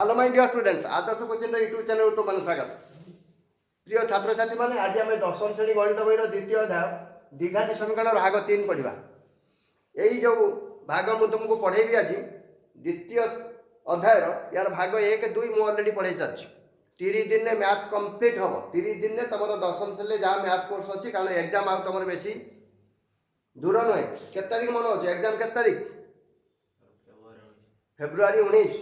Hello my dear students, Adarsh coaching YouTube channel तो मन स्वागत। प्रिय छात्र छात्री मैंने आज आम दशम श्रेणी गणित बही द्वितीय अध्याय द्विघाती समीकरण भाग 3 पढ़ा। यही जो भाग मुझे तुमको पढ़ेबी आज द्वितीय अध्याय यार भाग 1 2 मुझे अलरेडी पढ़ाई सारी। 30 दिन में मैथ कंप्लीट हम। 30 दिन में तुम दशम श्रेणी जहाँ मैथ कोर्स अच्छी कारण एग्जाम आम तुम बेसी दूर नुहे। के तारीख मन अच्छे एग्जाम के तारीख फेब्रुआरी 19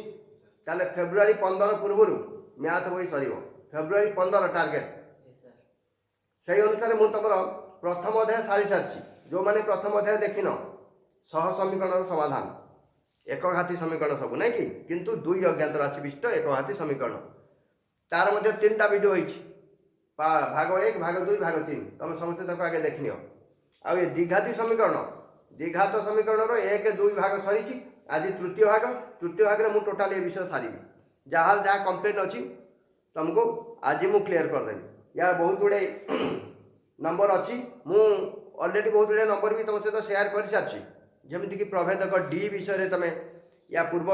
ताले फेब्रुआरी 15 पूर्व मैथ बही सर फेब्रुआरी 15 टार्गेट से अनुसार मुझे तुम प्रथम अध्याय सारी सारी जो मैंने प्रथम अध्याय देखिन सह समीकरण समाधान एकघाती समीकरण सब ना कि किंतु दुई अज्ञात राशि विशिष्ट एकघाती समीकरण तार मध्य 3टा वीडियो होती भाग 1 भाग 2 भाग 3 तुम समस्त तक आगे देखनी आ ये द्विघाती समीकरण द्विघात समीकरण 1 2 भाग सरी आज तृतीय भाग में टोटाल ये विषय सारी जहाँ जहाँ कंप्लेन अच्छी तुमको आज मु क्लीयर करदेवी। यार बहुत गुड़े नंबर अच्छी मु ऑलरेडी बहुत गुड़े नंबर भी तुम सहित शेयर कर सारी जमीक प्रभेदक डी विषय तुम या पूर्व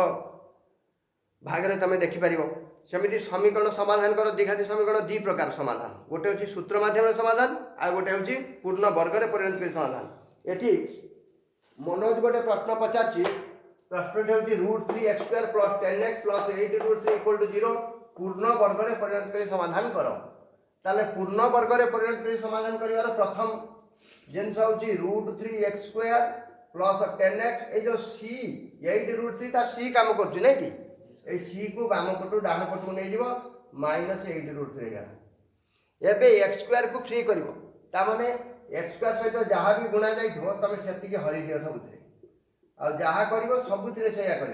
भाग में तुम देखिपर सेमती समीकरण समाधान कर द्विघाती समीकरण 2 प्रकार समाधान गोटे हूँ सूत्र माध्यम समाधान आ गोटे हूँ पूर्ण वर्ग में परिणत कर समाधान। ये मनोज गोटे प्रश्न पचार प्रश्न हूँ √3x² + 10x + 8 √3 = 0 पूर्ण वर्ग में परिणत कर समाधान कर। ताले पूर्ण वर्ग में परिणत कर समाधान कर प्रथम जिनस हूँ √3x² + 10x ये जो सी 8 √3 टा सी काम कर कि ये सी को बाम पटू डाण पटू नहीं -8 √3 एबे x² को फ्री कर x² सहित जहाँ भी गुणा जाइए तुम से हरी दियो सबुथ आ जहाँ कर सबुथ से कर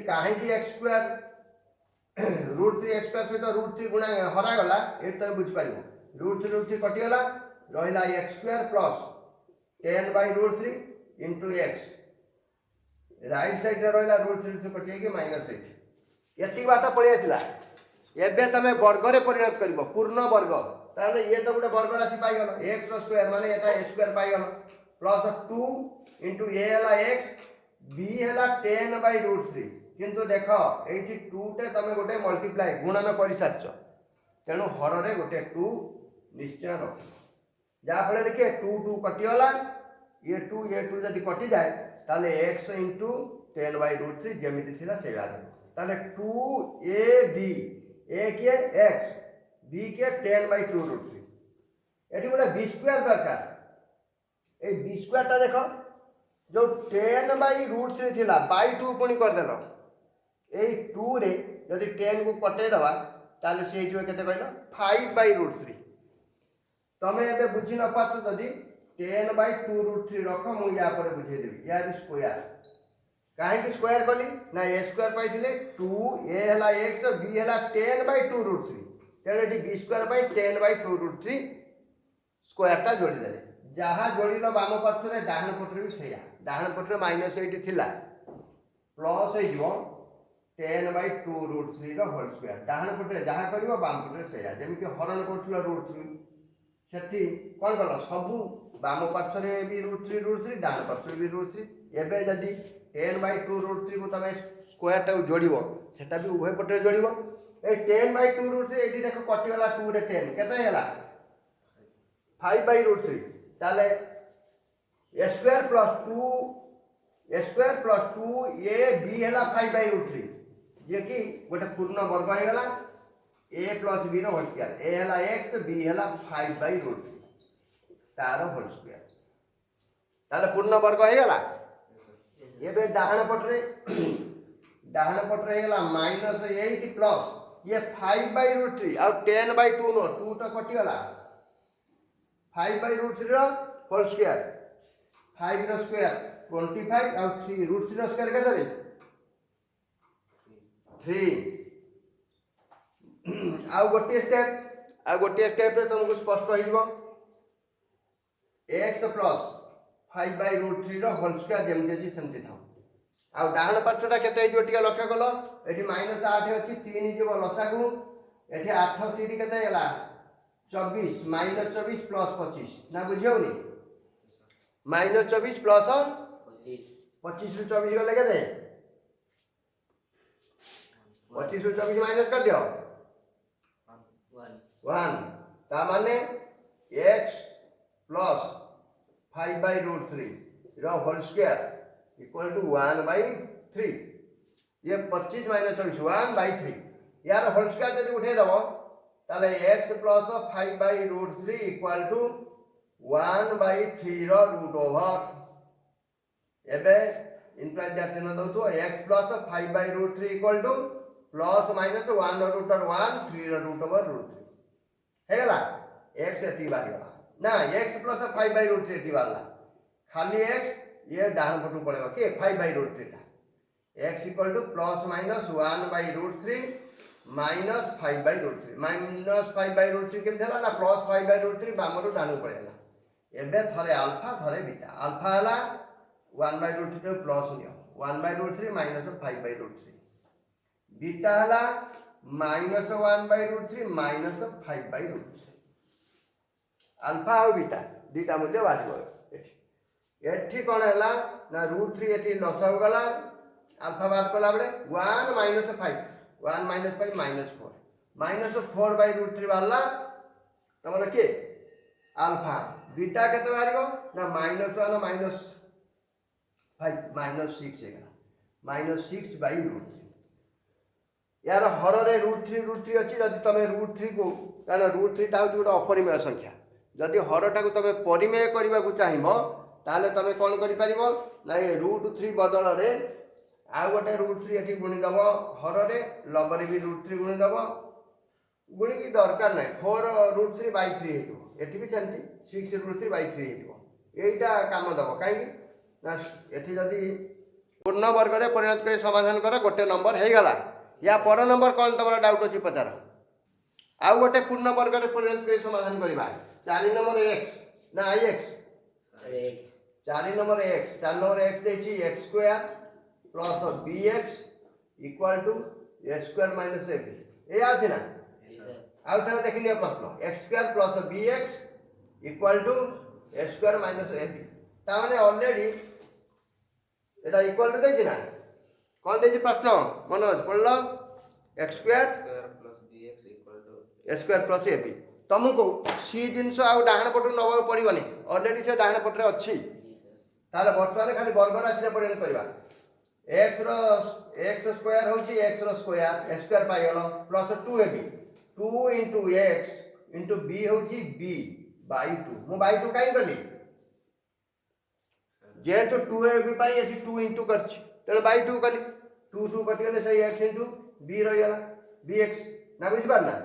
कहीं x² √3x² सहित √3 गुणा हरागला ये तुम बुझीपार √3 कटिगला रहा x² + 10/√3 * x राइट साइड रहा √3 कटि -8 ये बाट पड़िया एबे तुम वर्ग में परिणत कर पूर्ण वर्ग ताहले ये तो गोटे वर्ग राशि पाइगल x² माने एटा a² पाइगल प्लस 2 * a है x b है 10/√3 किंतु देख ये 2 टे तुम गोटे मल्टीप्लाई गुणन कर सारच तेणु हर रे गोटे 2 निश्चय रख जहाँफल कि 2 2 कटिगला ये 2 जब कटि जाए ताले x * 10/√3 जमीती थी से ताले 2ab a के x b के 10/2√3 ये गोटे b² दरकार ये b² टा देख जो 10/√3 थिला बाय 2 पुणी करदेल ये 2 रे जदि 10 को कटेदवा ताले से जो केते कहलो 5/√3 तमे एबे बुझी न पाछ जदि 10/2√3 रख मु या पर बुझे देबी यार स्क्वायर कहीं स्क्वायर कली ना a² पाइथिले 2 a है x b है 10/2√3 तेणु ये b² 10/2√3 स्क्वायर टा जोड़ी दे जहाँ जोड़िल बाम पार्श्व डाण पटे भी से डाण पटे -8 थिला प्लस हो 10/2√3 होल स्क्वायर डाण पटे जहाँ कर बाम पटे से जमीक हरण कर √3 से कौन कल सबू बाम पार्श्व भी √3 डाण पार्श्व भी √3 एवं जदि 10/2√3 को तुम स्क्वायर टाक जोड़ सेटा भी उभय पटे जोड़ ये 10/2√3 ये देख कटिगला 2 रे 10 केते 5/√3 ताले a² + 2 a b है 5/√3 जे कि गोटे पूर्ण वर्ग हो गला a + b रो होल स्क्वायर a है x b है 5/√3 तार होल स्क्वायर ताले पूर्ण वर्ग हो गला। एबे डाहण पटरे गला -8 प्लस ये 5/√3 और 10/2 नो 2 तो कटिगला 5/√3 रो होल स्क्वायर 5 रो स्क्वायर 25 और 3 √3 रो स्क्वायर केते 3 आ गोटे स्टेप रे तुमको स्पष्ट हो जिवो x + 5/√3 रो होल स्क्वायर जेमते अछि सेमते था आ डाहण पार्श्वटा केते हिजो टिका लक्ष्य कलो एठी -8 अछि 3 जीवो लसागु एठी 8 3 केते हला 24 -24 + 25 ना बुझियोनी -24 + 25 ରୁ 24 गले केते 25 ରୁ 24 माइनस कर दियो 1 ता माने x प्लस 5/√3 रो होल स्क्वायर इक्वल टू 1/3 ये 25 माइनस 24 1/3 यार होल स्क्वायर जब उठे दबो ताले x प्लस 5/√3 इक्वल टू 1/3 रो रूट ओवर एबे इम्प्लाइड दैट न दो तो x plus 5/√3 equal to plus minus 1 रो रूट ओवर 1 3 रो रूट ओवर √3 हे गला x एटी बारी गला ना x प्लस 5/√3 एटी बारला खाली x ये डाउन पटू पड़ेगा के 5/√3 टा x equal to plus minus 1/√3 minus 5/√3 minus 5/√3 के देला ना प्लस 5/√3 बामरो डाउन पड़ेला एबे थरे अल्फा थरे बीटा अल्फा हला 1/√3 तो प्लस नियो 1/√3 माइनस 5/√3 बीटा हला माइनस 1/√3 माइनस 5/√3 अल्फा और बीटा दीटा मूल्य बाजिबो एठी कोन हला ना √3 एठी लॉस हो गला अल्फा बात कोला बले 1 माइनस 5 1 माइनस 5 माइनस 4 माइनस 4/√3 वाला तमरा के अल्फा बीटा केते बारिबो ना माइनस 1 माइनस 5 माइनस 6 है माइनस 6/√3 यार हर रे √3 अछि जदि तमे √3 को कारण √3 टा होची गोटे अपरिमेय संख्या जदि हर टाको तमे परिमेय करबा को चाहिबो ताले तमे कोन करि परिबो ना ये √3 बदल रे आ गोटे √3 एठी गुणी दबो हर रे लब रे भी √3 गुणी दबो गुणी की दरकार नै 4√3/3 हेतु एठी भी सेंती 6√3/3 हेतु एइटा काम दबो काई ना एठी जदि पूर्ण वर्ग रे परिणत कर समाधान कर गोटे नंबर हे गला या पर नंबर कौन तमरा डाउट अछि पचार आउ गोटे पूर्ण वर्ग रे परिणत कर समाधान करबा 4 नंबर x ना ix 4 number x 4 number x देछि x² plus bx equal to a² minus ab ए आछि ना आउ थरा देखिलिए प्रश्न x² plus bx equal to a² minus ab ता माने ऑलरेडी एटा इक्वल टू देछि ना कौन देछि प्रश्न मनोज पढ़लो x² plus bx equal to a² plus ab तुमको सी जिनस आउ डाहण पटु नबा पड़िबनी ऑलरेडी से डाहण पटरे अछि ताले वर्तमान खाली वर्ग राशि रे परिणत करबा x रो x² होची x रो स्क्वायर a² पाइगलो plus 2ab 2 into x into b होची b/2 मु बाय 2 काई करली जेहेतु 2ab पाई एसी 2 into करछि तेल बाय 2 करली 2 2 कटि गेले सही x into b रहि गेला bx ना बुझि पारना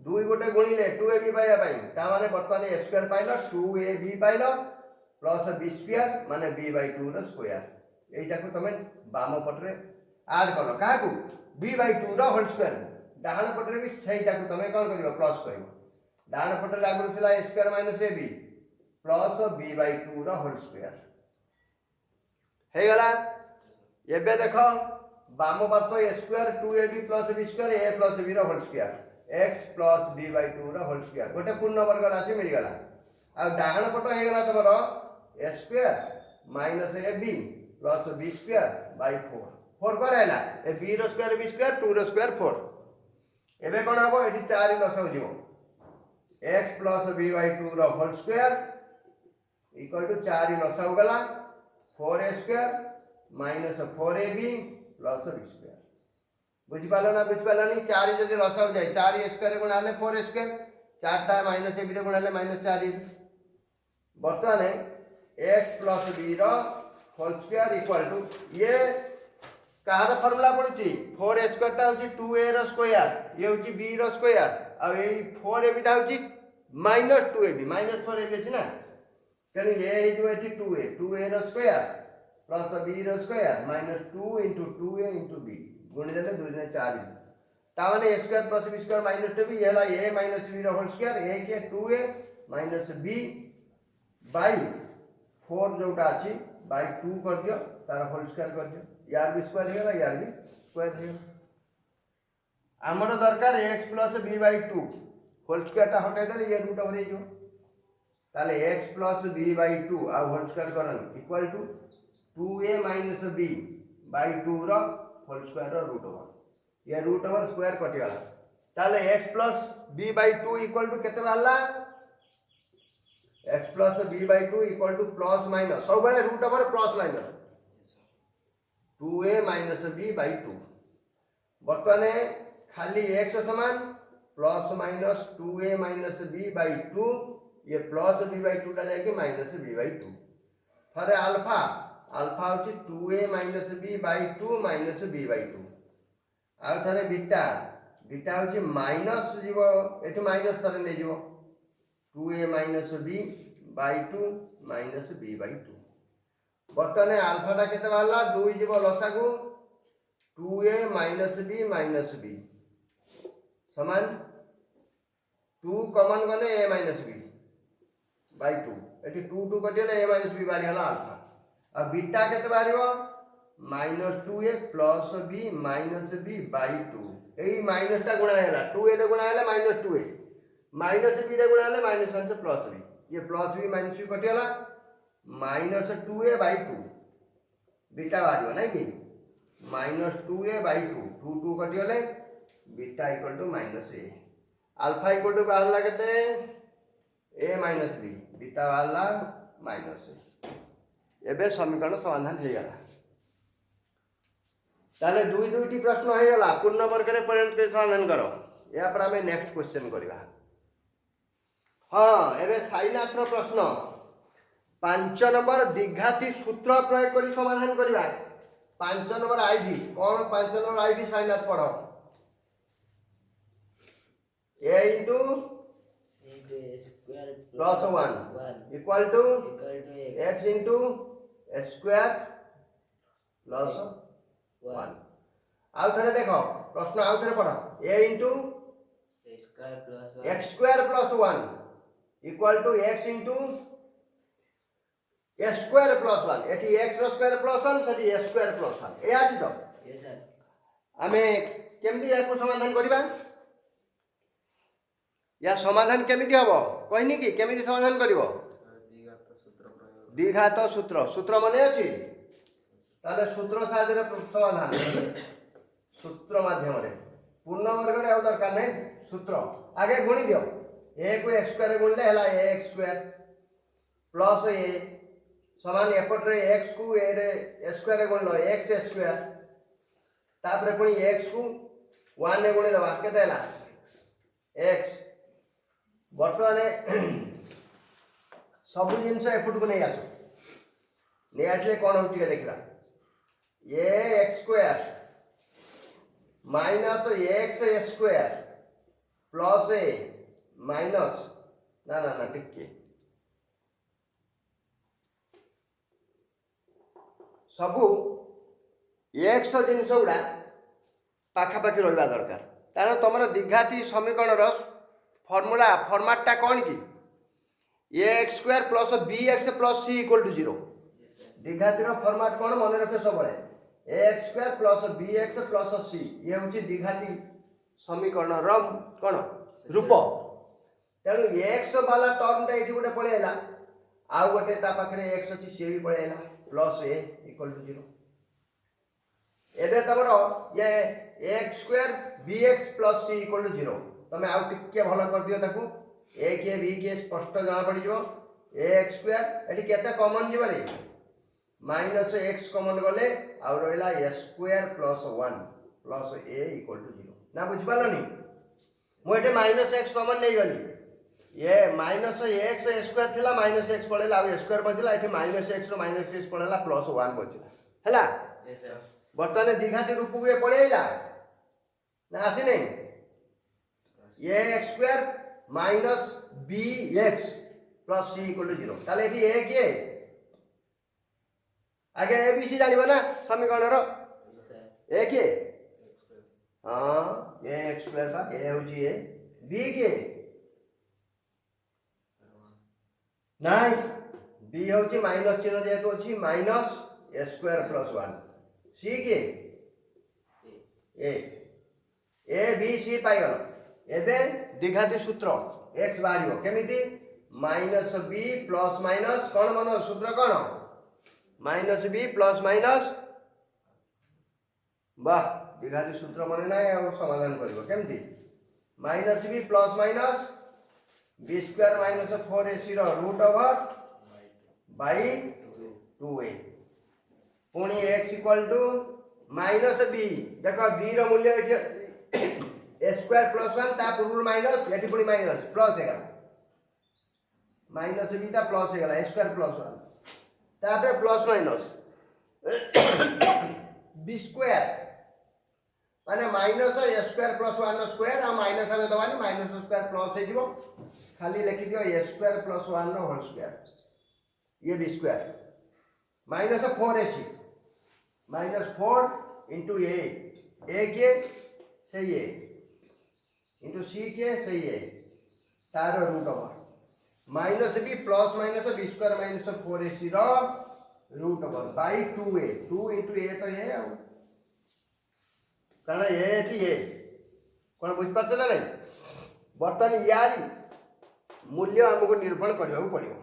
दुई गोटे गुणिले 2ab पाइया पाई ता माने वर्तमान a² pilo 2ab pilo plus b² माने b/2 रो स्क्वायर एइटा को तमे बाम पटरे ऐड करलो काहा को b/2 रो होल स्क्वायर डाहण पटरे भी सेइटा को तमे कोन करियो प्लस करियो डाहण पटरे लागु थिला a² minus ab plus b/2 रो होल स्क्वायर हे गला एबे देखो बाम पार्श्व a² 2ab plus b² a plus b रो whole square x plus b/2 रो होल स्क्वायर गोटे पूर्ण वर्ग राशि मिल गला आ डाहण पट हे गला तमरो a² minus ab plus b²/4 4 कर हैला ए b रो स्क्वायर b² 2 रो स्क्वायर 4 एबे कोन हबो एठी 4 लस हो जिवो x प्लस b/2 रो होल स्क्वायर इक्वल टू 4 लस हो गला 4a² minus 4ab plus b² बुझि पालो ना बुझि पालानी 4 जदि लस हो जाय 4a² गुणा ले 4a² 4 टा माइनस ab रे गुणा ले माइनस 4ab वर्तमान x प्लस b रो होल स्क्वायर इक्वल टू ये कहार फार्मूला पड़ुची 4a² टा होची 2a रो स्क्वायर ये होची b रो स्क्वायर आ ए 4ab टा होची माइनस 2ab माइनस 4ab अछि ना तेन ये हे जो एठी 2a रो स्क्वायर प्लस b रो square minus 2 into 2a into b गुणी देले 2 ने 4 ता माने a² plus b² minus 2b ये हला a माइनस b रो होल स्क्वायर a के 2a माइनस b बाय 4 जोटा अछि बाय 2 कर दियो तार होल स्क्वायर कर दियो यार भी स्क्वायर हेला यार भी स्क्वायर हेला हमर दरकार x plus b/2 whole square टा हटाइ देले ये रूट ओवर जो ताले x प्लस b/2 आ होल स्क्वायर करन equal to 2a minus b/2 रो होल स्क्वायर रो रूट ओवर ये रूट ओवर स्क्वायर कटिगला ताले x plus b by 2 equal to केते बाहरला x plus b by 2 equal to plus minus सब बड़े root over plus minus 2a minus b by 2 बर्तने खाली x समान plus minus 2a minus b by 2 ये प्लस b बाई 2 टा जाके माइनस b बाई 2 थरे अल्फा अल्फा होची 2a minus b by 2 minus b by 2 आ थरे बीटा बीटा होची माइनस जीवो एठु माइनस थरे नै जीवो 2a minus b by 2 minus b by 2 बर्तने अल्फा टा केते बाहरला 2 जीवो लसागु 2a माइनस b समान 2 कॉमन गने a माइनस b बाई 2 एठी 2 2 कटिले a माइनस b बारी हला अल्फा अब बीटा केते बारिवो minus 2a plus b minus b by 2 एई माइनस टा गुणा हैला 2a रे गुणा हैला माइनस 2a माइनस b रे गुणा हैला माइनस 1 से प्लस b ये प्लस b माइनस b कटिला माइनस 2a बाई 2 बीटा बारिवो नै कि माइनस 2a बाई 2 2 2 कटिले beta equal to minus a alpha equal to बाहरला केते a माइनस b बीटा बाहरला माइनस a एबे समीकरण समाधान हो गला ताले दुई दुईटी प्रश्न हो गला पूर्ण वर्ग रे परिणत के समाधान करो या पर हमें नेक्स्ट क्वेश्चन करबा हां एबे साइनाथ रो प्रश्न 5 नंबर द्विघाती सूत्र प्रयोग करी समाधान करबा 5 नंबर आईवी कोन 5 नंबर आईवी साइनाथ पढ़ो a into square plus 1 equal to x into square plus 1 आउ थरे देखो प्रश्न आउ थरे पढ़ो a into square plus 1 x square plus 1 equal to x into s square plus 1 एठी x रो स्क्वायर प्लस 1 सेठी s square plus 1 ए आछि तो yes sir हमें केमदी याको समाधान करबा या समाधान केमिति हबो कहनी कि केमिति समाधान करिवो द्विघात सूत्र सूत्र माने अछि ताले सूत्र साहाय्य समाधान सूत्र माध्यम रे पूर्ण वर्ग रे दरकार नै सूत्र आगे गुणी दियो a को x स्क्वायर गुणले हला ax स्क्वायर प्लस a समान एपट रे x को a रे s स्क्वायर गुणलो x स्क्वायर तापर पुनी x को 1 ने गुणी दबा केते हला x बर्तमाने सब जिनस एपट को नहीं आसो नहीं आसले कौन हो टिके देखला ये x square minus x square plus a minus ना ना ना टिके सबु x जिनस गुडा पाखा पाखी रहिबा दरकार कारण तमर द्विघाती समीकरण रो फॉर्मूला फॉर्मेटटा कौन कि X square plus B X plus C equal to 0 द्विघातीर फॉर्मेट कौन मन रखे सब X square plus B X plus C ये हूँ द्विघाती समीकरण कौन रूप तेणु एक्स वाला टर्मटा ये गोटे पलैला आउ गोटे पाखे एक्स अच्छी सी भी पलैला प्लस ए इक्वल टू 0 एबे तमर ये X square B X plus C equal to 0 तमे आउ टिके भलो कर दियो ताकू a के b के स्पष्ट जाना पड़ी जो x स्क्वायर एठी केते कॉमन जीव रे माइनस x कॉमन गले आ रहला s square plus 1 plus a equal to 0 ना बुझ पालनी मो एटे माइनस x कॉमन नहीं गली ये माइनस x स्क्वायर थिला माइनस x पड़ेला आ स्क्वायर बचला एठी minus x rho minus x पड़ेला प्लस 1 बचला हैला yes sir वर्तमान द्विघाती रूप को ये पड़ेला ना आसी नहीं ये X square minus B X plus C equal to 0 ताले एठी ए के आगे ए बी सी जानिबा ना समीकरण रो ए के हां ए एक्स स्क्वायर बा ए होजी ए बी के नाइ बी होजी माइनस चिन्ह जेतो अछि माइनस ए स्क्वायर प्लस 1 सी के ए बी सी पाई गलो एबे द्विघाती सूत्र x बारियो केमिति माइनस b प्लस माइनस कोन मन सूत्र कोन माइनस b प्लस माइनस वाह द्विघाती सूत्र मन ना समाधान कर केमती minus B plus minus B square minus 4ac root over by 2a पुणी x equal to minus B देख बी रो मूल्य ए स्क्वायर प्लस 1 ता पूर्व माइनस एटी पुणी माइनस प्लस है माइनस बी ता प्लस है ए स्क्वायर प्लस 1 तापर प्लस माइनस बी स्क्वायर माने minus A square plus 1 square आ माइनस हमें दवानी माइनस स्क्वायर प्लस हे जीवो खाली लिखि दियो ए स्क्वायर प्लस 1 रो होल स्क्वायर ये B square minus 4ac minus 4 into A के सही है इंटू सी के सही है तार root over minus B plus minus B square minus 4ac रो root over by 2a 2 into A तो ये कारण ये कौन बुझ पार्छ ना नहीं बर्तमान यार मूल्य आमको निरूपण करने पड़ो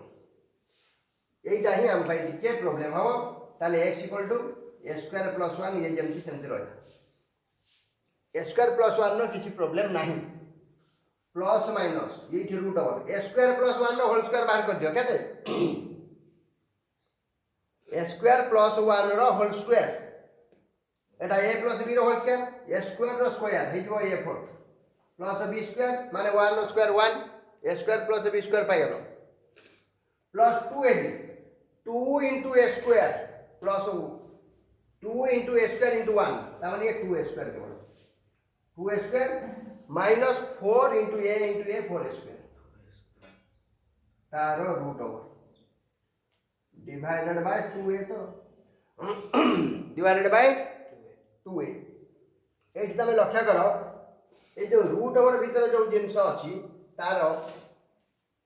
यहीटा ही आम टे प्रोब्लेम हम ताले x equal to a square plus 1 ये जमती सेमती रहा ए स्क्वायर प्लस 1 नो किसी प्रोब्लेम नहीं प्लस माइनस ये root over a square plus 1 नो होल स्क्वायर बाहर कर दियो केते ए स्क्वायर प्लस 1 रो होल स्क्वायर एटा ए प्लस बी रो होल स्क्वायर ए स्क्वायर रो स्क्वायर हे जो a four plus B square माने 1 रो स्क्वायर 1 ए स्क्वायर प्लस बी स्क्वायर पाई गलो plus 2ab 2 into a square plus 2 into a square into 1 तामने ये 2a square के बोलो 2a square minus 4 into a 4a square तारो root over divided by 2a तो divided by 2a एठी तमे लक्ष्य करो ए जो रूट ओवर भीतर जो जिंस अछि तारो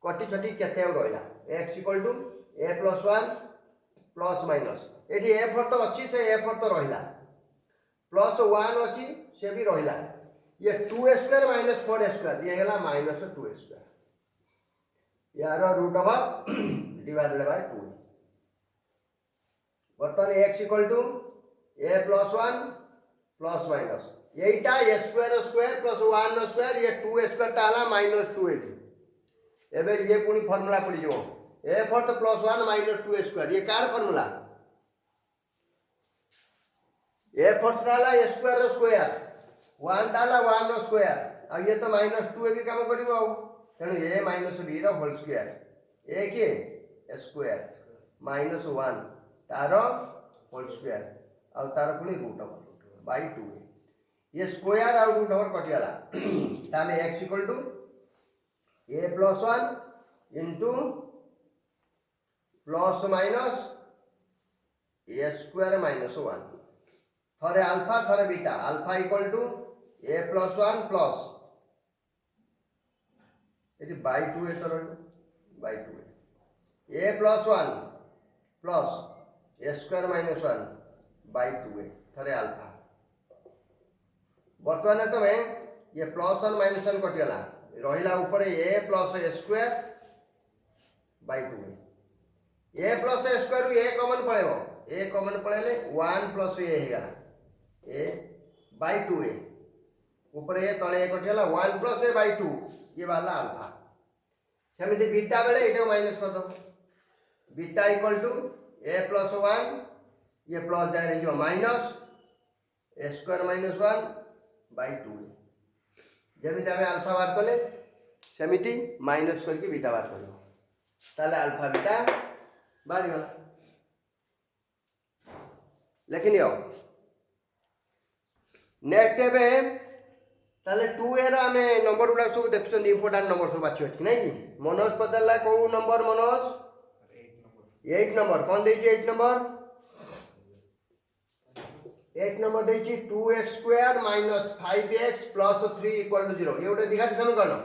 कटी छटी केते रहला x equal to A plus 1 plus minus एठी ए फोर तो अच्छी से ए फोर तो रहिला प्लस 1 अच्छी से भी रहिला ये 2a square minus 4a square ये गेला माइनस 2a स्क्वायर यार रूट ओवर डिवाइडेड बाय 2 बर्तन x equal to A plus 1 plus minus एटा A square square plus 1 square ये 2a स्क्वायर ताला माइनस 2a एबे ये पुनी फार्मूला पड़ी जो ए फोर तो प्लस 1 माइनस 2a स्क्वायर ये कार फार्मूला ए फोर डाला ए स्क्वायर स्क्वायर 1 डाला 1 स्क्वायर अब ये तो माइनस 2a भी काम करिवो तेणु ए माइनस b रो होल स्क्वायर ए के स्क्वायर माइनस 1 तारो होल स्क्वायर और तारो पुनी रूट ओवर बाय 2a ये स्क्वायर और रूट ओवर कटियाला ताले x equal to A plus 1 into plus minus A square minus 1 थरे अल्फा थरे beta alpha equal to A plus 1 plus ये बाय 2 तो रही by 2 A plus 1 plus A square minus 1 by 2 थरे alpha बर्तमान तुम्हें ये प्लस 1 माइनस 1 कटिगला रहिला ऊपर a plus A square by 2 A plus A square a common पड़ेबो ए कॉमन पड़ेले 1 प्लस ए हेगा ए बाय 2a ऊपर ए तळे ए कटिला 1 प्लस ए बाय 2 ये वाला अल्फा सेमिति बीटा बेले एटा माइनस कर दो beta equal to A plus 1 ये प्लस जाय रही जो minus A square minus 1 by 2 जेमिति हमें अल्फा बार कले सेमिति माइनस करके बीटा बार करबो ताले अल्फा बीटा बारी गला लेकिन यो नेक्स्ट एबे ताले 2a रो हमें नंबर गुडा सब देखछन इंपोर्टेंट नंबर सब अछि अछि नै कि मनोज पदला को नंबर मनोज 8 नंबर कौन देछि 8 नंबर 8 नंबर देछि 2x square minus 5x plus 3 equal to 0 ये उठे दिखाती समीकरण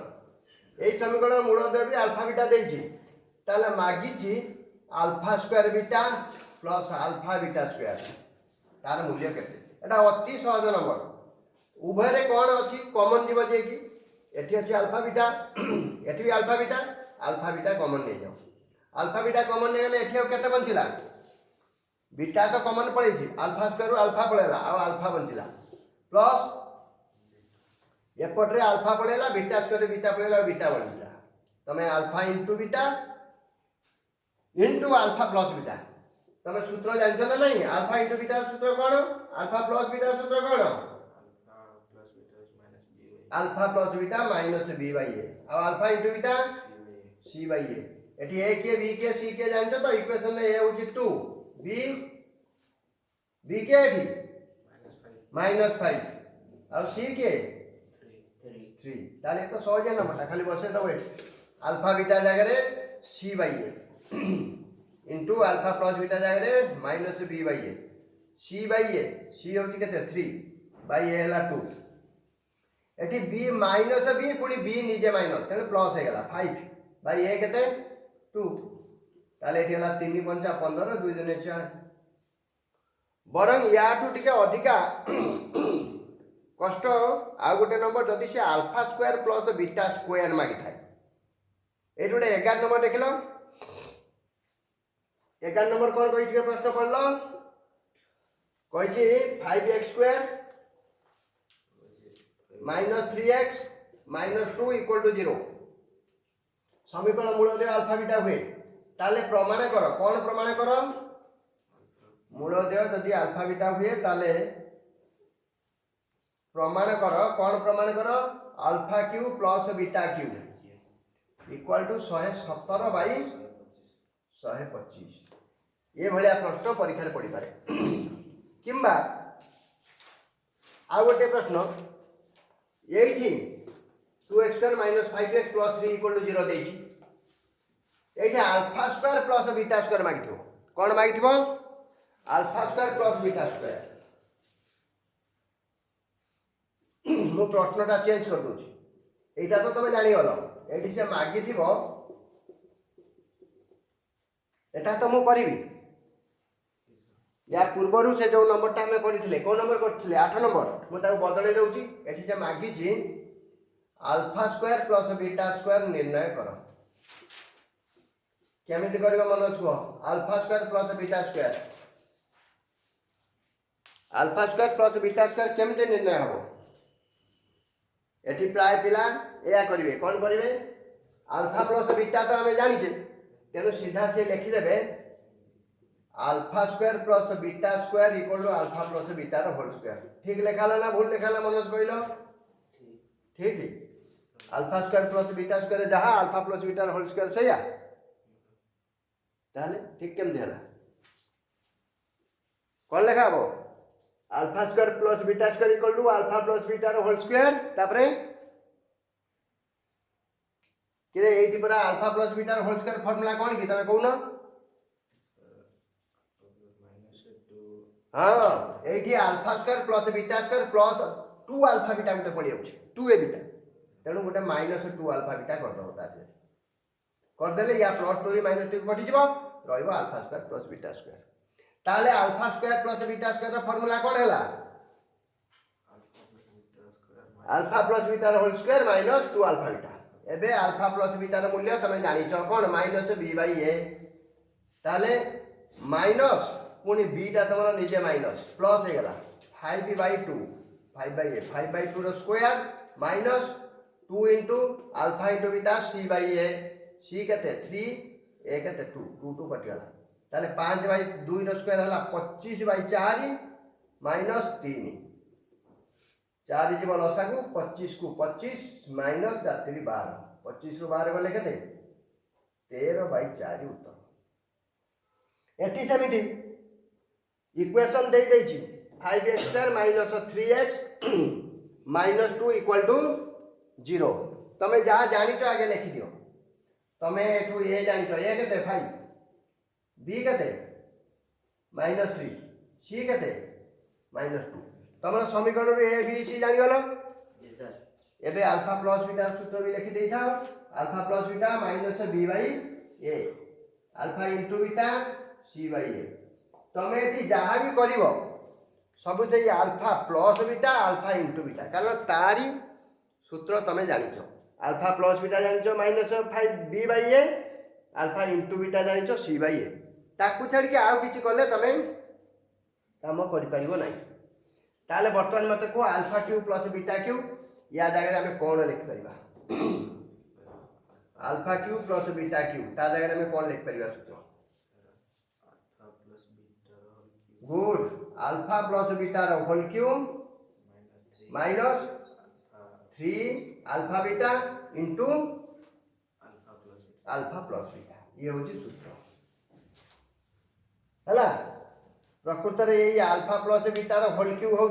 ए समीकरण मूल देबी अल्फा बीटा देछि ताले मागिछि alpha square beta plus alpha beta square तार मूल्य केते एटा अति सहज नंबर उभय रे कोन अछि कॉमन जीव जे कि एठी अछि अल्फा बीटा एठी भी अल्फा बीटा कॉमन नै जाओ अल्फा बीटा कॉमन नै गेले एठी केते बंचिला बीटा तो कॉमन पड़े अल्फा स्क्वायर अल्फा पड़ेगा आ अल्फा बंचिला प्लस एपटे आल्फा पड़ेगा बीटा स्क्वायर बीटा पड़ेगा बीटा बढ़ला तमें alpha into beta into alpha plus beta तमें सूत्र जानछ ना नहीं आल्फा इंटू बीटा सूत्र कौन आल्फा प्लस बीटा सूत्र कौन alpha plus beta minus B by a अब alpha into beta c by a एटी ए के बी के सी के जानछ तो इक्वेशन में ए होची 2 बी बी के एटी -5 अब सी के 3 ताले तो सहज नंबरटा खाली बसे दो एटी अल्फा बीटा जगह रे c by a into alpha plus beta जगह रे minus B by a c होची केते 3 बाई ए हला 2 एटी बी माइनस बी पुणी बी निजे माइनस तेणु प्लस हो गला 5 बाई ए केते 2 ताले एटी हला 3 5 15 2 जने 4 बरं याठू टिके अधिका कष्ट आ गोटे नंबर जदि से alpha square plus beta square मागी थाए ये गोटे 11 नंबर देख लो 11 नंबर कौन कही प्रश्न पढ़ लो कही 5x square -3x -2 equal to 0 समीकरण मूलदेय अल्फा बीटा हुए ताले प्रमाण करो कौन प्रमाण करो मूलदेय यदि अल्फा बीटा हुए ताले प्रमाण करो कौन प्रमाण करो alpha cube plus beta cube equal to 117 by 125 ये भलिया प्रश्न परीक्षा पड़ी पारे किंबा आ गोटे प्रश्न एठी 2x square -5x plus 3 equal to 0 देछि एठी alpha square plus beta square मागिथो कोन मागिथबो alpha square plus beta square मु प्रश्नटा चेंज कर दूची एटा तो तुम जानि गलो एठी से मागिथिबो एटा तो मु करिवि या पूर्वरु से जो नंबरटा हमें करथिले को नंबर करथिले 8 नंबर मु ताको बदले दउची एठी से मागिछि alpha square plus beta square निर्णय करो केमिति करिवो मन छुओ alpha square plus beta square alpha square plus beta square केमिति निर्णय हबो एठी प्राय पिला एया करिवे कोन करिवे अल्फा प्लस बीटा तो हमें जानिछे तेनु सीधा से लिखि देबे alpha square plus beta square equal to alpha plus beta रो होल स्क्वायर ठीक लिखाला ना भूल लिखाला मनोज कहलो ठीक है alpha square plus beta square जहाँ अल्फा प्लस बीटा रो होल स्क्वायर सहीया ताले ठीक केम देला कोन लिखा हबो alpha square plus beta square equal to alpha plus beta रो होल स्क्वायर तापरे के एठी परा अल्फा प्लस बीटा रो होल स्क्वायर फार्मूला कोन की तमे कहूना हाँ ये alpha square plus beta square plus 2 alpha beta गोटे पड़ी जाऊँ 2 ए बीटा तेणु गोटे -2 अल्फा बीटा करदे करदेले या +2 -2 कटिज रहा alpha square plus beta square ताले alpha square plus beta square formula कौन है alpha plus beta whole square -2 alpha beta एबे अल्फा प्लस बीटा मूल्य तुम जानिछ कौन -b/a ताले माइनस पुणी बीटा तुम निजे माइनस प्लस हो गला 5/2 5/a 5/2 रो square -2 into alpha into beta c/a c केते 3 a केते 2 2 2 कटि गला ताले 5/2 रो स्क्वायर हला 25/4 -3 4 जीव लसा को 25 को 25 -4 3 12 25 रो 12 गले केते 13/4 उत्तर एटी सेमिति इक्वेशन दे देछि 5x² - 3x - 2 इक्वल टू 0 तमे जहाँ जानिछ आगे लिखि दियो तमे एठू ए जानिछ ए केते 5 बी केते -3 सी केते -2 तमरा समीकरण रे ए बी सी जानि गलो जी सर एबे अल्फा प्लस बीटा सूत्र भी लिखि देई था alpha plus beta -b/a alpha into beta c/a तमे एटी जहाँ भी करिवो सब से alpha plus beta alpha into beta कारण तारी सूत्र तमे जानिछ अल्फा प्लस बीटा जानिछ -5b/a अल्फा इंटू बीटा जानिछ c/a ताकू छाड़ के आउ किछि करले तमे काम करि पाइबो नाही ताले बर्तमान मत को alpha cube plus beta cube या जगह आम कौन लिख पार alpha cube plus beta cube ता जगह आम कौन लिख पार सूत्र गुड alpha plus beta whole cube minus 3 alpha beta into alpha plus beta ये हूँ सूत्र है प्रकृत में यही अल्फा प्लस बीटार होल क्यू हूँ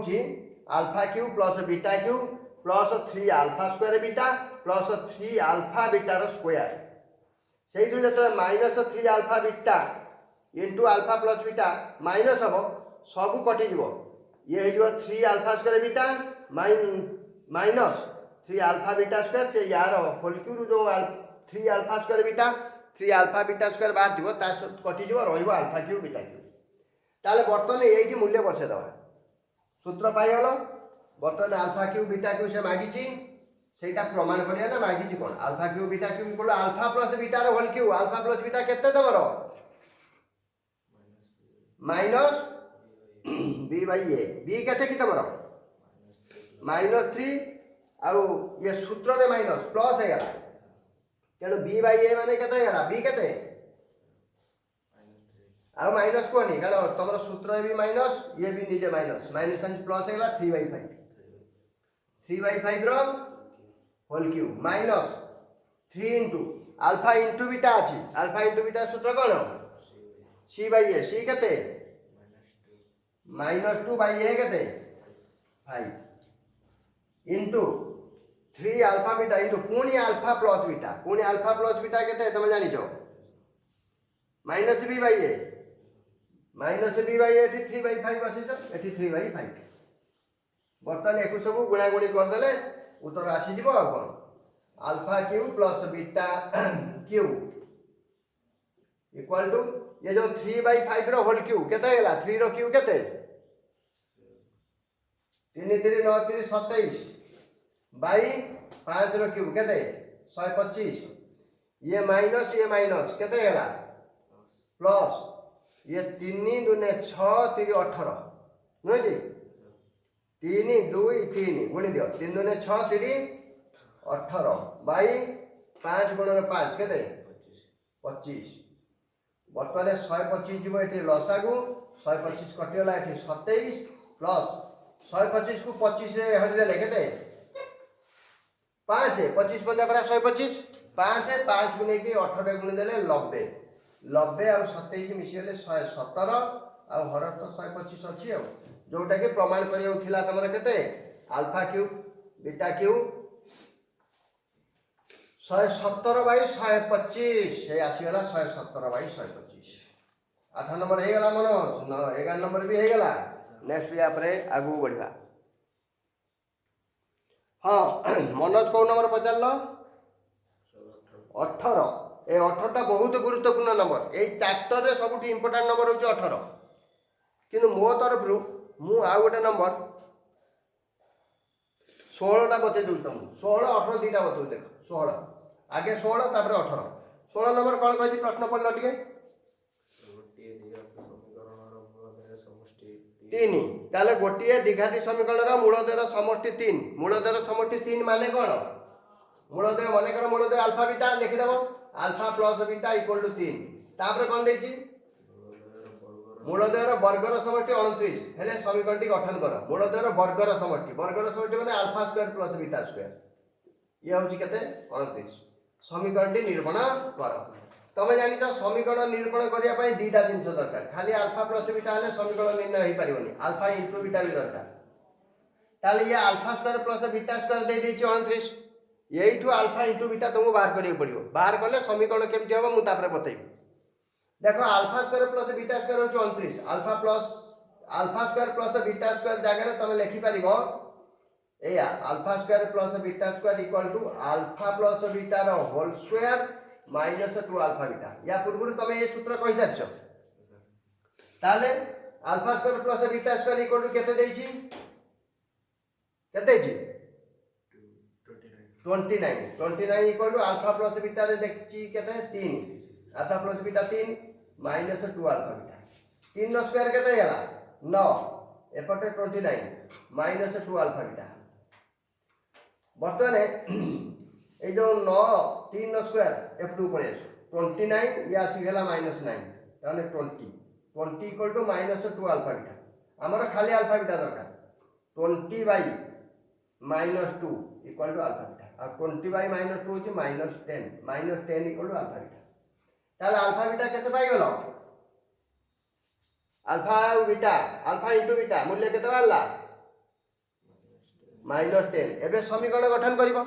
alpha cube plus beta cube plus 3 alpha square beta plus 3 alpha बीटार स्क्वायर से जो minus 3 alpha beta into alpha plus beta minus हम सब कटिज ये हो 3 alpha square beta minus 3 alpha beta square से यार होल क्यू जो 3 alpha square beta 3 alpha beta square बाहर थी कटिज रहा क्यू बीटा क्यू ताले बर्तमान ये मूल्य बसई दवा सूत्र पाइगल बर्तमान अल्फा क्यू बीटा क्यू से मागिची सेटा प्रमाण करिया ना मागिची कौन alpha cube beta cube equal alpha plus beta whole cube alpha plus beta केते तमर minus B by A B केते कि तमर -3 आउ ये सूत्र रे माइनस प्लस है तेणु बी बाई ए माने केते है बी केते आउ माइनस कहनी कारण तुम सूत्र भी माइनस ये भी निजे माइनस माइनस प्लस है 3/5 3/5 रो whole cube minus 3 into alpha into beta अच्छी अल्फा इंटू बीटा सूत्र कौन सी बाई ए सी केते -2 बाई ए केते 5 इंटू 3 अल्फा बीटा इंटू पुणी अल्फा प्लस बीटा केते तुम जानी minus B by a minus B by a 3/5 बस ये 3/5 बर्तमान एक सब गुणागुणी करदे उत्तर आसीज कौन alpha cube plus beta cube equal to ये जो 3/5 रो होल क्यू केते गेला 3 रो क्यू केते 3 3 9 3 27 बाई 5 रो क्यू केते 125 ये माइनस केते गेला प्लस ये 3 दूने 6 3 18 नुहे जी 3 2 3 गुणी दियो 3 दूने 6 3 18 बाई 5 गुणन 5 केते 25 बर्तमान 125 जीव ये लसागु 125 कटिगला ये 27 प्लस 125 को 25 हजिदेले केते 5 25 पंजा 125 5 को लेकिन 18 गुणी देले 90 90 और 27 मिशीगले 117 आ हर तो 125 अच्छी जोटा कि प्रमाण करा तुम के अल्फा क्यू बीटा क्यू 117/125 ये आसीगला 117/125 8 नंबर हो गला मन 11 नंबर भी हो गला नेक्स्ट या आगू बढ़ा हाँ मनोज कौ नंबर पचार 18 ए 18टा बहुत गुरुत्वपूर्ण नंबर ये चैप्टर रे सब इंपोर्टाट नंबर हो 18 कि मो तरफ मु आउ गोटे नंबर 16टा बते दूँ तुमको 16 18 दुईटा बतौ देख 16 आगे 16 तापर 18 16 नंबर कौन कही प्रश्न पढ़ल टे 3 ताले गोटे द्विघाती समीकरण मूलद्वयर समष्टि 3 मूलद्वयर समष्टि 3 माने कौन मूलद्वय मन मूलद्वय अल्फा बीटा लिखिदेव alpha plus beta equal to 3 तापर कौन देछि मूलद्वयर वर्गर समष्टि 29 हेले समीकरण गठन कर मूलद्वयर वर्गर समष्टि माने alpha square plus beta square ये हूँ केते 29 समीकरण निर्माण कर तुम जान समीकरण निरूपण करने दीटा जिन दरकार खाली अल्फा प्लस बीटा हेल्ले समीकरण निर्णय हो पारे अल्फा इंटू बीटा भी दरकार ताले ये alpha square plus beta square दे देछि 29 यही अल्फा इंटू बीटा तुमको बाहर करियो पड़ियो बाहर कले समीकरण केमती हम मुझे बतेबी देखो alpha square plus beta square हो 29 alpha square plus beta square जगह तुम लिखिपर या alpha square plus beta square equal to alpha plus beta whole square -2 alpha beta या पूर्व तुम ये सूत्र कही सारी ताले alpha square plus beta square equal to केते देछि 29 equal to alpha plus beta रे देखछि केते 3 alpha plus beta 3 -2 alpha beta 3 no square केते होला 9 एपटे 29 माइनस 2 अल्फा बीटा बर्तमान ये जो 9 3 स्क्वायर F2 पड़े 29 ये आसीगला -9 ताने 20 इक्वल टू -2 अल्फा बीटा आमर खाली अल्फा बीटा दरकार 20 by -2 equal to alpha beta और 20 बाई -2 होची -10 इक्वल टू अल्फा बीटा ताले अल्फा बीटा केते पाई गलो अल्फा इंटू बीटा मूल्य केते बारला -10 एबे समीकरण गठन करिवो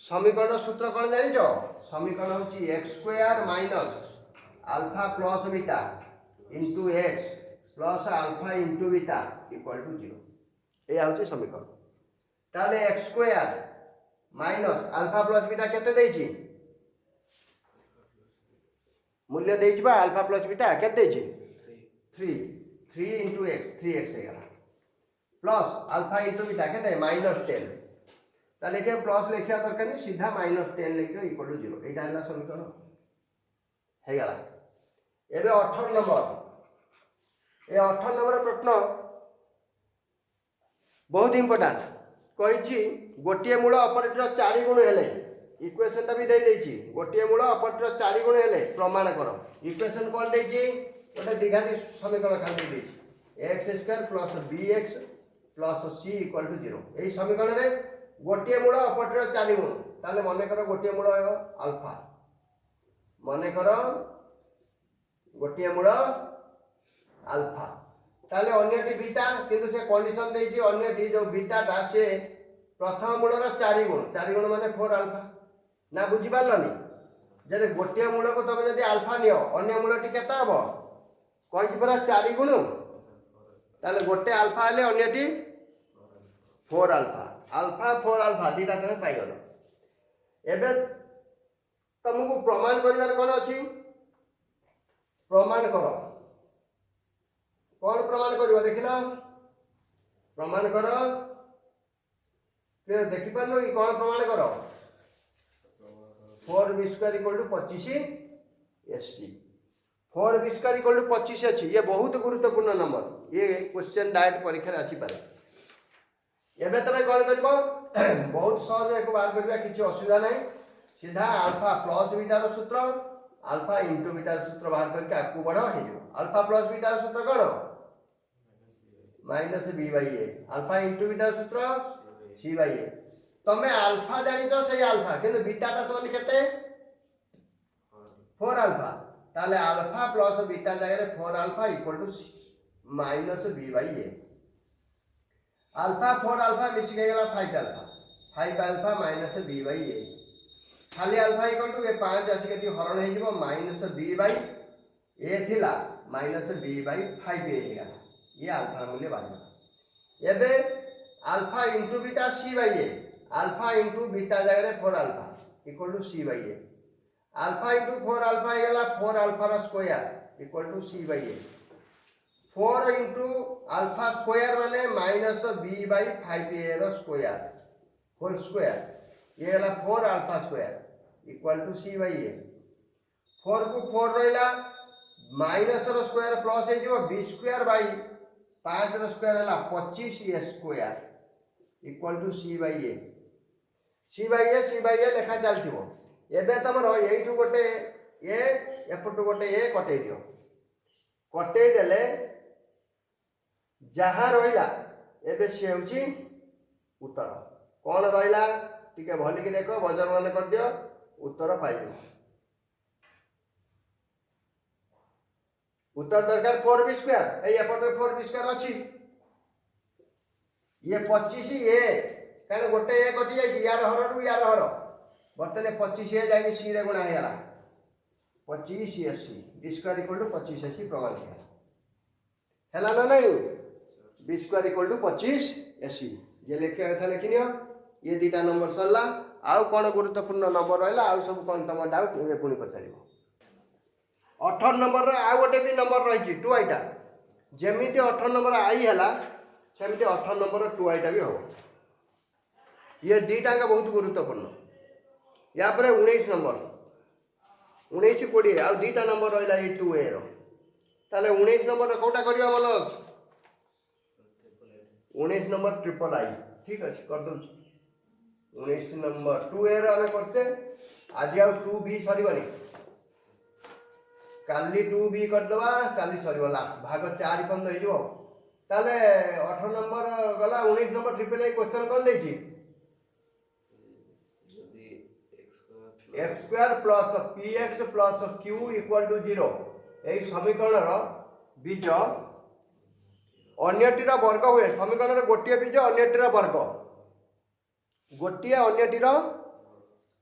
समीकरण सूत्र कौन जानिछ समीकरण होची x square minus alpha plus beta into x plus alpha into beta equal to 0 ये होची समीकरण ताले x square minus alpha plus beta केते देछि मूल्य देछि बा अल्फा प्लस बीटा केते देछि 3 इंटू x 3x हे गला प्लस अल्फा इंटू बीटा केते -10 ताले के प्लस लिखिया दरकार नहीं सीधा -10 लिखियो इक्वल टू 0 एटा हला समीकरण हे गला एबे 18 नंबर ए 18 नंबर प्रश्न बहुत इंपोर्टेंट कहिछि गोटिए मूल ऑपरेटर 4 गुण हेले इक्वेशन ता भी दे देछि गोटिए मूल ऑपरेटर 4 गुण हेले प्रमाण करो इक्वेशन कोन देछि गोटे द्विघाती समीकरण खाली दे देछि x square plus bx plus c equal to 0 एही समीकरण रे गोटिए मूल ऑपरेटर 4 गुण ताले माने करो गोटिए मूल अल्फा माने करो गोटिए मूल अल्फा ताले अन्यटी बीटा किंतु से कंडीशन देछि अन्यटी जो बीटा ता से प्रथम मूलर 4 गुण माने 4 अल्फा ना बुझी पारलनी जरे गोटिए मूल को तमे जदी अल्फा नियो अन्य मूलटी केता हबो कहि परा 4 गुण ताले गोटे अल्फा हेले अन्यटी 4 अल्फा अल्फा 4 अल्फा दीटा तमे पाई गलो एबे तुमको प्रमाण करिवार कोन अछि प्रमाण करो कौन प्रमाण करिवो देखिला प्रमाण करो के देखि पानो कि कौन प्रमाण करो 4b square equal to 25 SC 4b square equal to 25 अछि ये बहुत गुरुत्वपूर्ण नंबर ये क्वेश्चन डायरेक्ट परीक्षा आसी पारे एबे तमे कोन करबो बहुत सहज एक बार करबा किछि असुविधा नै सीधा अल्फा प्लस बीटा रो सूत्र अल्फा इंटू बीटा रो सूत्र बाहर करके आकु बढ़ो हे जो अल्फा प्लस बीटा रो सूत्र कोन -b/a अल्फा इंटू बीटा रो सूत्र c/a तमे अल्फा जानि तो सही अल्फा किंतु बीटा ता समान केते 4 अल्फा ताले अल्फा प्लस बीटा जगह रे 4 alpha equal to -b/a alpha 4 alpha मिसी गला 5 अल्फा -b/a खाली अल्फा इक्वल टू ये 5 आसी के हरण हे जिवो -b/a थिला -b/5a हे गला ये अल्फा मूल्य बाहर एबे alpha into beta c/a alpha into beta जगह रे 4 alpha equal to c/a alpha into 4 alpha हे गला 4 अल्फा रो square equal to c/a 4 into alpha square माने -b/5a रो स्क्वायर होल स्क्वायर ये गला 4 alpha square equal to c/a 4 को 4 रहिला माइनस रो स्क्वायर प्लस हे जो b स्क्वायर बाई 5 रो स्क्वायर हला 25a square equal to c/a लेखा चलथिबो एबे तमरो एइठु गोटे a एपटु गोटे a कटै दियो कटै देले जहाँ रहिला एबे से होची उत्तर कौन रहिला टिके भली के देखो बजर मान कर दियो उत्तर पाइबो उत्तर दरकार 4b स्क्वायर ए एपटे 4b स्क्वायर अछि ये 25a काने गोटे ए कटि जाई यार हर रु यार हर बर्तने 25a जाई सी रे गुणा हेला 25ac b square equal to 25ac प्रमाण हेला ना नहीं b square equal to 25ac जे लेखिया कथा लेखिनियो ये दीटा नंबर सरला आउ कोन गुरुत्वपूर्ण नंबर रहला आउ सब कोन तम डाउट एबे पुनी पचारिबो 18 नंबर रे आ गोटे भी नंबर रही 2 आइटा जेमिति 18 नंबर आई हला सेमिति 18 नंबर 2 आइटा भी हो ये दीटा का बहुत गुरुत्वपूर्ण या पर 19 नंबर 19 20 आ दीटा नंबर रहला ये 2a रो ताले 19 नंबर कोटा करिया मनस 19 नंबर ट्रिपल आई ठीक अच्छे कर दूँ 19 नंबर 2A आम करते आज आ 2B सरबनी काली 2B करदे काली सर लास्ट भाग 4 पर्यंत हो ताले 18 नंबर गला 19 नंबर ट्रिपल आई क्वेश्चन कौन देती x square plus p x plus q equal to 0 यही समीकरण बीज अन्यटीर वर्ग हुए समीकरण गोटे बीज अन्यटीर वर्ग गोटे अन्यटीर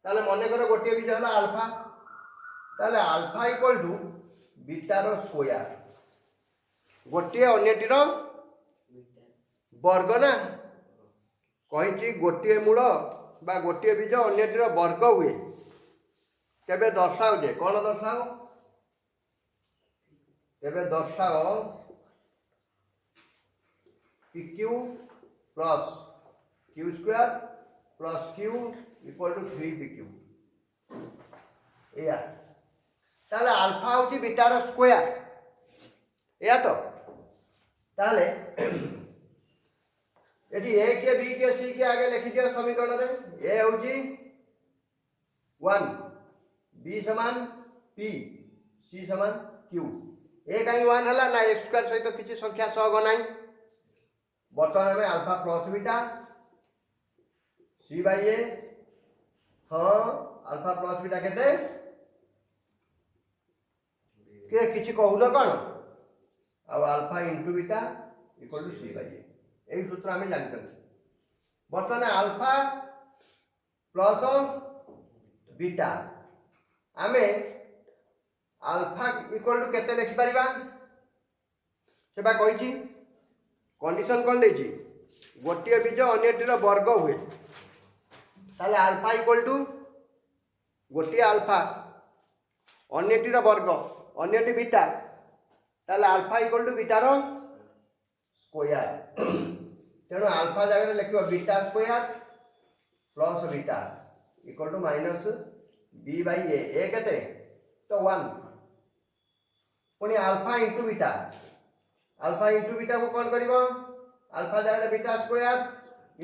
ताले मन कर गोटे बीज है आल्फा ताले आल्फा इक्वल टू बीटार स्क्वायर गोटे अन्यटीर वर्ग ना कही गोटे मूल बा गोटे बीज अन्यटीर वर्ग हुए तेबे दर्शाओ जे कौन दर्शाओ तेबे दर्शाओ p cube plus q square plus q equal to 3pq या ताले अल्फा होची बीटार स्क्वायर या तो ताले एटी ए के बी के सी के आगे लिखि दियो समीकरण रे ए होची 1 बी समान पी सी समान क्यू ए कहीं 1 हला ना एक्स स्क्वायर सहित किसी संख्या सहग नाही बर्तमान में alpha plus beta c by a हाँ अल्फा प्लस बीटा केते के किसी कहून कौन आ alpha into beta equal to c by a यही सूत्र आम जानते बर्तमान अल्फा प्लस बीटा आमे अल्फा इक्वल टू केते लिखि परिबा सेबा कहिछि कंडीशन कौन देछि गोटे बीज अन्यटीर वर्ग हुए ताले अल्फा इक्वल टू गोटे अल्फा अन्यटीर वर्ग अन्यटी बीटा ताले अल्फा इक्वल टू बीटार स्क्वायर तेणु अल्फा जगह लिखियो beta square plus beta equal to minus B by a केते तो 1 पुणी अल्फा इंटू बीटा को कौन करिवो अल्फा जगह beta square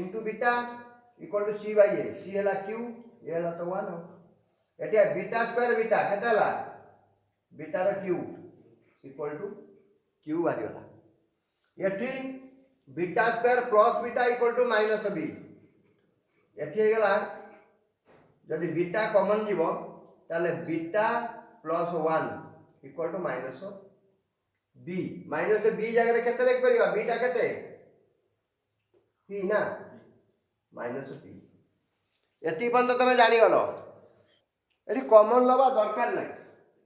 into beta equal to c by a c हला क्यू ए हला तो 1 एटी बीटा स्क्वायर बीटा केते हला बीटार क्यू इक्वल टू क्यू बारी गला एटी beta square plus beta equal to minus b एटी हे गला जदि बीटा कॉमन जीव ताले beta plus 1 equal to minus b जगह केते लिख परिबा बीटा केते पी ना माइनस पी एति पर्यंत तुम जानी गलो एटी कॉमन लबा दरकार नहीं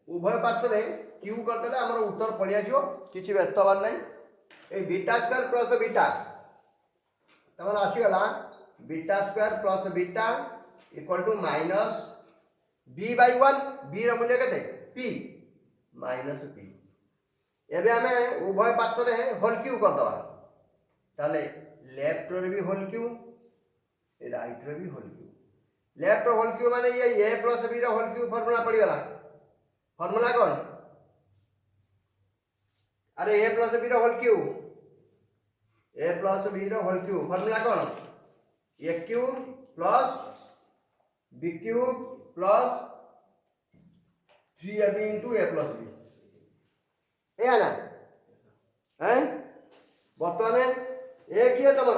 उभय पार्श्व रे क्यू करदेले हमर उत्तर पड़ी आसीबो किछि व्यस्त हबार नहीं ए बीटा स्क्वायर प्लस बीटा तमन आसी गला beta square plus beta equal to minus B by 1 b र मूल्य केते पी माइनस पी एबे आमे उभय पार्श्व रे होल क्यू कर दवा ताले लेफ्ट रे भी होल क्यू राइट रे भी whole cube left whole cube माने ये ए प्लस बी रे होल क्यू फार्मूला पड़ी गला फार्मूला कौन अरे ए प्लस बी रे होल क्यू फार्मूला कौन a cube plus b cube plus 3ab into a plus b ए ना हैं बर्तमान ए किए तुम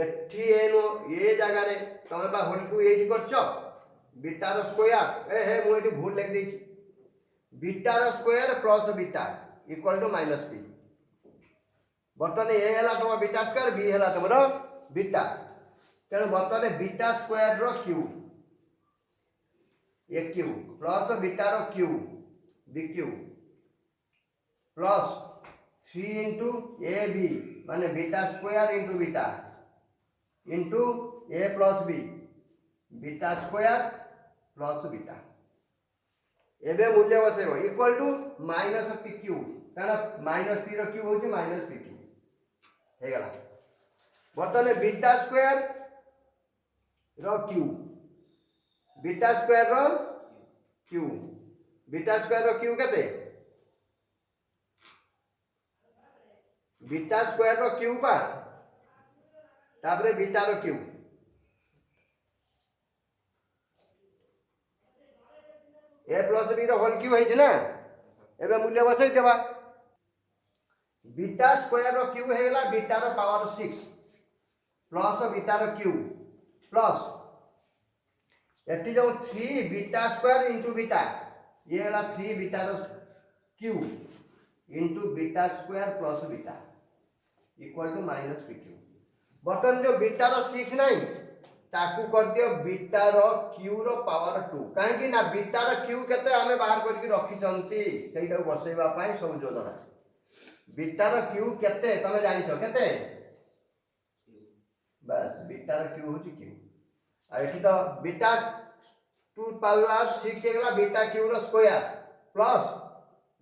एठी ए जगह रे तुम बा होल क्यू एठी करछ बीटार स्क्वायर ए हे मु एठी भूल लिख देछि बीटार square plus beta equal to minus p बर्तमान ए हला तुम बीटा स्क्वायर बी हला तुम बीटा तेणु बर्तमान बीटा स्क्वायर रो क्यू ए क्यू प्लस बीटार cube b cube plus 3 into a b माने beta square into beta into a plus b beta square plus beta एबे मूल्य बसेबो equal to minus p cube कारण minus p रो cube होची minus p cube हे गला बर्तमान बीटा स्क्वायर रो क्यू बीटा स्क्वायर रो क्यू केते बीटा स्क्वायर रो क्यूब पा तापरे बीटा रो क्यूब ए प्लस बी रो होल क्यूब है ना एबे मूल्य बसै देबा बीटा स्क्वायर रो क्यूब हेला बीटा रो पावर 6 प्लस बीटा रो क्यूब प्लस एटी जो 3 बीटा स्क्वायर इनटू बीटा ये हेला 3 बीटा रो cube into beta square plus beta equal to minus p Q बर्तन जो बीटा रो 6 नहीं ताकू कर दियो बीटा रो क्यू रो पावर 2 काहे ना बीटा रो क्यू केते हमें बाहर करके रखी चंती सेटा बसैबा पई सब जोजना बीटा रो क्यू केते तमे जानि छ केते बस बीटा रो क्यू होची क्यू आ एठी तो बीटा 2 पावर 6 हेगला बीटा क्यू रो स्क्वायर प्लस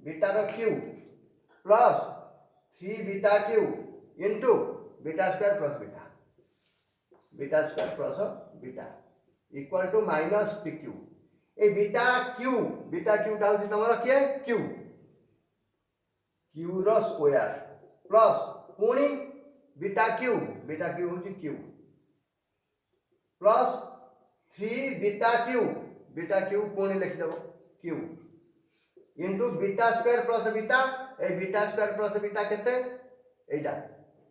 बीटा रो cube plus 3 beta cube into beta square plus beta square plus beta equal to minus p Q ए बीटा क्यू टा होची तमरो के क्यू क्यू रो स्क्वायर प्लस पुणी बीटा क्यू होची क्यू प्लस 3 बीटा क्यू पुणी लिखि देबो q into beta square plus beta ए बीटा स्क्वायर प्लस बीटा केते एटा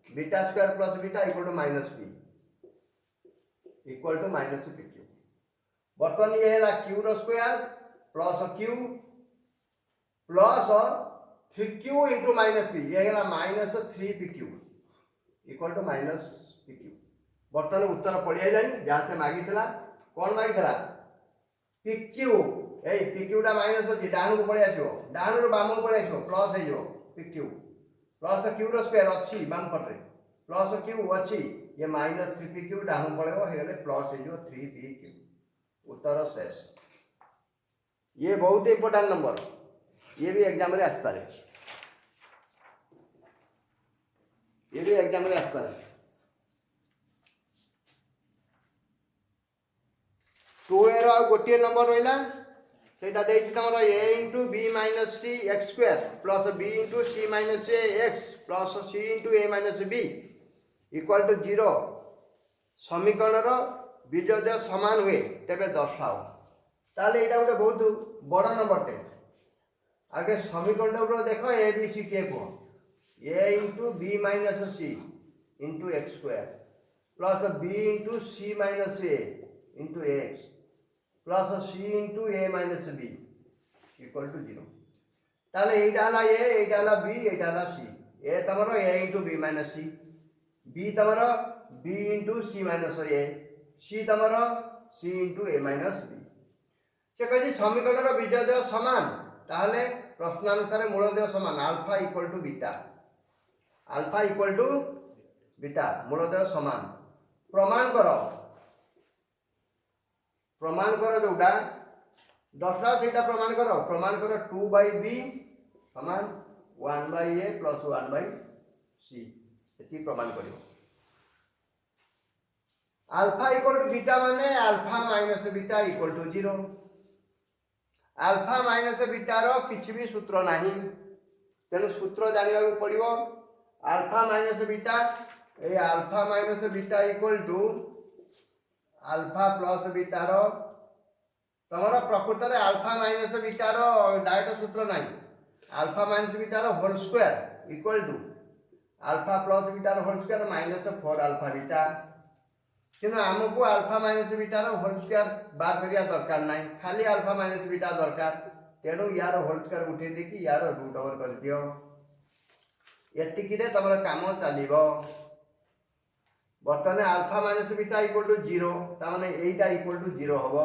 beta square plus beta equal to minus p Q बर्तन ये है क्यू रो square plus q plus 3q into minus p ये है minus 3 q equal to minus p Q बर्तन उत्तर पड़ी आइलानी जहाँ से मागिला कौन मागिला पी क्यू ए पी क्यू टा माइनस अच्छी डाणु को पड़े आसो डाणु रो बाम को पड़े आसो प्लस हो पी क्यू प्लस क्यू रो स्क्वायर अच्छी बाम पटे प्लस क्यू अच्छी ये माइनस 3 पी क्यू डाउन पड़ेगा हेले प्लस हो 3 पी क्यू उत्तर शेष ये बहुत इंपोर्टेंट नंबर ये भी एग्जाम रे आस पारे ये भी एग्जाम रे आस पारे 2 रो गोटे नंबर रहिला सेटा देछि तमरो a * b - c x square plus b * c - a x plus c * a - b equal to 0 समीकरण बीजोदय समान हुए तेबे दर्शाओ ताले एटा गोटे बहुत बड़ नंबर टे आगे समीकरण रो देखो ए बी सी के को a * b - c * x square plus b * c - a * x plus c * a - b equal to 0 ताले एटा हला a एटा हला b एटा हला c A तमरो a * b - c b तमरो b * c - a c तमरो c * a - b से कहि समीकरण बीजोदय समान ताहले प्रश्नानुसार मूलदय समान अल्फा इक्वल टू बीटा मूलदय समान प्रमाण करो जोटा दर्शा सेटा प्रमाण करो 2/b समान 1/a प्लस 1/c एति प्रमाण करियो अल्फा इक्वल टू बीटा माने alpha minus beta equal to 0 alpha minus beta रो किछि भी सूत्र नाही तेनु सूत्र जानिया पड़िबो अल्फा माइनस बीटा ए alpha minus beta equal to alpha plus beta रो तमरो प्रकृत रे अल्फा माइनस बीटा रो डायरेक्ट सूत्र नाही अल्फा माइनस बीटा रो whole square equal to alpha plus beta रो whole square minus 4 alpha beta किंतु हमको अल्फा माइनस बीटा रो होल स्क्वायर बार करिया दरकार नाही खाली अल्फा माइनस बीटा दरकार तेणु यार होल स्क्वायर उठे देखि यार रूट ओवर कर दियो एतिकी रे तमर काम चलीबो बर्तमान alpha minus beta equal to 0 ता माने एटा इक्वल टू 0 हबो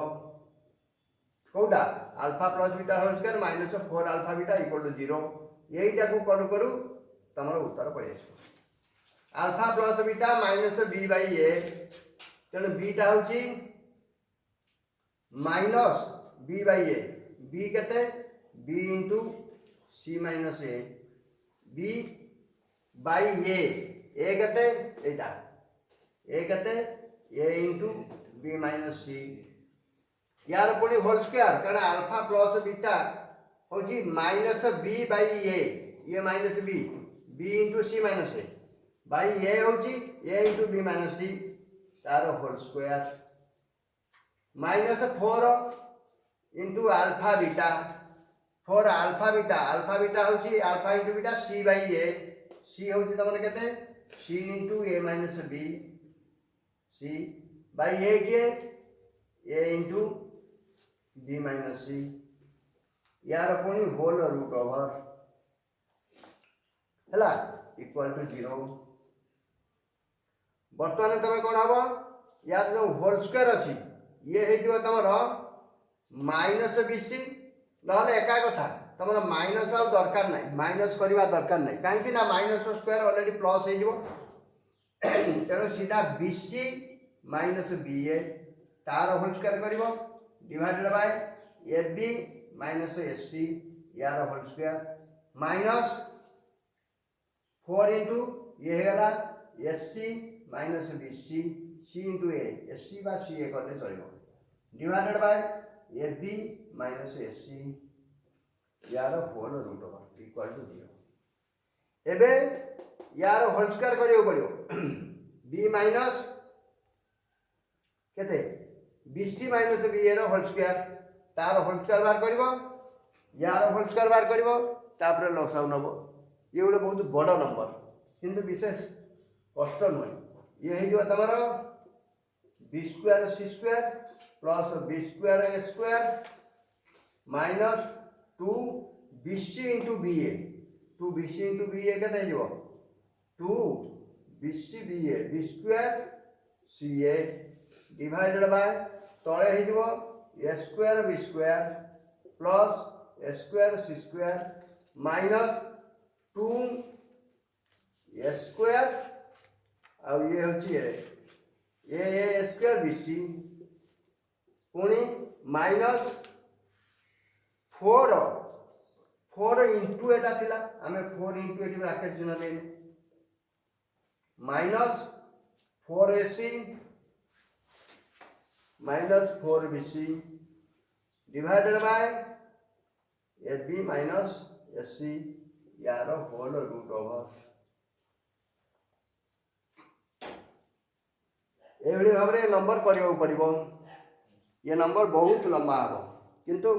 कोडा alpha plus beta whole square minus 4 alpha beta equal to 0 एटा को करू तमर उत्तर पड़े alpha plus beta minus b/a तेणु बीटा होची माइनस b/a b केते b into c minus a b by a केते एटा a केते a into b minus c यार पुणी होल स्क्वायर कारण अल्फा प्लस बीटा होची माइनस b/a ये minus b b into c minus a by a होची a into b minus c तार whole square minus 4 into alpha beta 4 alpha beta होची alpha into beta c by a c होची तमने केते c into a minus b c by a के a into b minus c यार पुणी whole root over है equal to 0 बर्तमान तुम कौन हम यार जो होल स्क्वायर अच्छी ये हो तुम माइनस बीसी ना एका कथा तुम माइनस आ दरकार ना माइनस करवा दरकार ना कहीं माइनस स्क्वायर ऑलरेडी प्लस हो तेणु सीधा बीसी माइनस बी ए तार होल स्क्वायर कर divided by a b minus s c यार होल स्क्वायर माइनस 4 इंटू ये होगा s c minus b c c into a s c बा c a करने चलो divided by a b minus s c यार whole root over equal to 0 एबे यार whole square करियो पड़ियो बी माइनस केते b c minus b a रो होल स्क्वायर तार होल स्क्वायर बार करिवो यार होल स्क्वायर बार करिवो तापर लसाउ नबो ये गोटे बहुत बड़ नंबर किंतु विशेष कष्ट नुहे ये हो तुम b square c square plus B square a square minus 2 b c into b a 2 b c into b a के 2 b c b a b square c a divided by तले हो a square b square plus A square c square minus 2 a square और ये होची ए square B C पुणी minus 4 into एटा थिला आमे 4 into eighty bracket चिन्ह देले minus 4 a c minus 4 b c divided by a b minus s c यार whole root over एभली भाव में नंबर करने पड़ो ये नंबर बहुत लंबा हम किंतु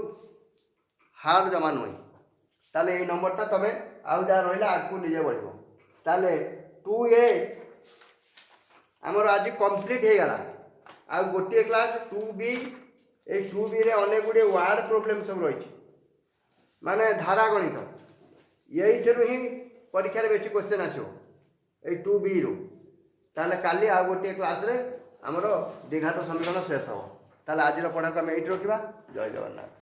हार्ड जमा नुहे ताले ये नंबरटा तुम आउ जहाँ रहा आगू निजे बढ़ ताले 2a आमर आज कंप्लीट हो गला आ गोटे क्लास 2b ये 2b रे अनेक गुड़े वार्ड प्रोब्लेम सब रही माने धारा गणित यही ही परीक्षा बेसी क्वेश्चन आसो 2b रु ताले काली आ गोटे क्लास रे आमर द्विघात समीकरण शेष हम ताले आज पढ़ा को आम ये रखा जय जगन्नाथ।